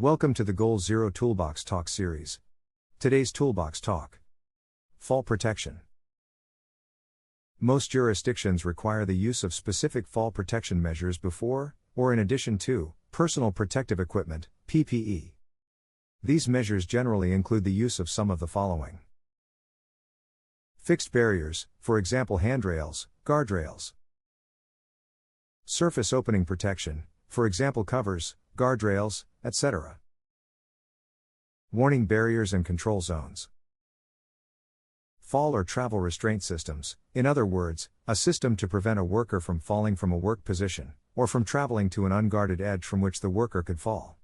Welcome to the GoalZero Toolbox Talk series. Today's Toolbox Talk: Fall Protection. Most jurisdictions require the use of specific fall protection measures before, or in addition to, personal protective equipment, PPE. These measures generally include the use of some of the following: fixed barriers, for example handrails, guardrails. Surface opening protection, for example covers, guardrails, etc. Warning barriers and control zones. Fall or travel restraint systems, in other words, a system to prevent a worker from falling from a work position, or from traveling to an unguarded edge from which the worker could fall.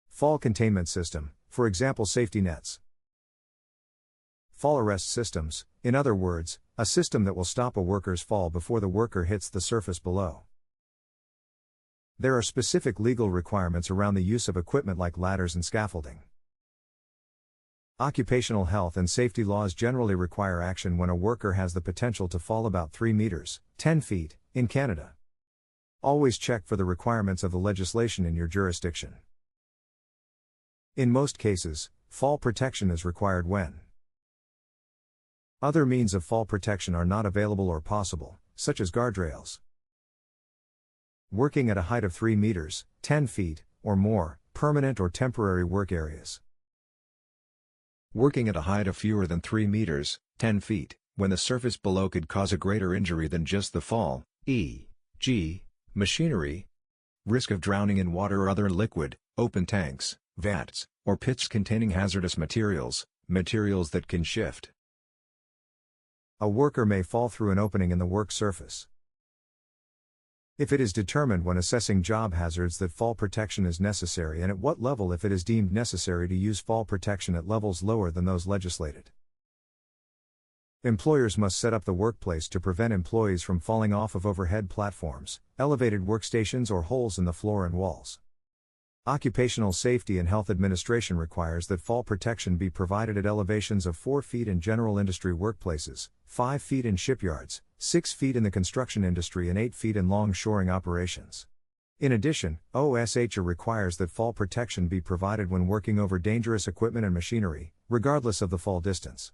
Fall containment system, for example safety nets. Fall arrest systems, in other words, a system that will stop a worker's fall before the worker hits the surface below. There are specific legal requirements around the use of equipment like ladders and scaffolding. Occupational health and safety laws generally require action when a worker has the potential to fall about 3 meters, 10 feet, in Canada. Always check for the requirements of the legislation in your jurisdiction. In most cases, fall protection is required when other means of fall protection are not available or possible, such as guardrails. Working at a height of 3 meters, 10 feet, or more, permanent or temporary work areas. Working at a height of fewer than 3 meters, 10 feet, when the surface below could cause a greater injury than just the fall, e.g., machinery. Risk of drowning in water or other liquid, open tanks, vats, or pits containing hazardous materials, materials that can shift. A worker may fall through an opening in the work surface. If it is determined when assessing job hazards that fall protection is necessary, and at what level if it is deemed necessary to use fall protection at levels lower than those legislated. Employers must set up the workplace to prevent employees from falling off of overhead platforms, elevated workstations or holes in the floor and walls. Occupational Safety and Health Administration requires that fall protection be provided at elevations of 4 feet in general industry workplaces, 5 feet in shipyards, 6 feet in the construction industry and 8 feet in long-shoring operations. In addition, OSHA requires that fall protection be provided when working over dangerous equipment and machinery, regardless of the fall distance.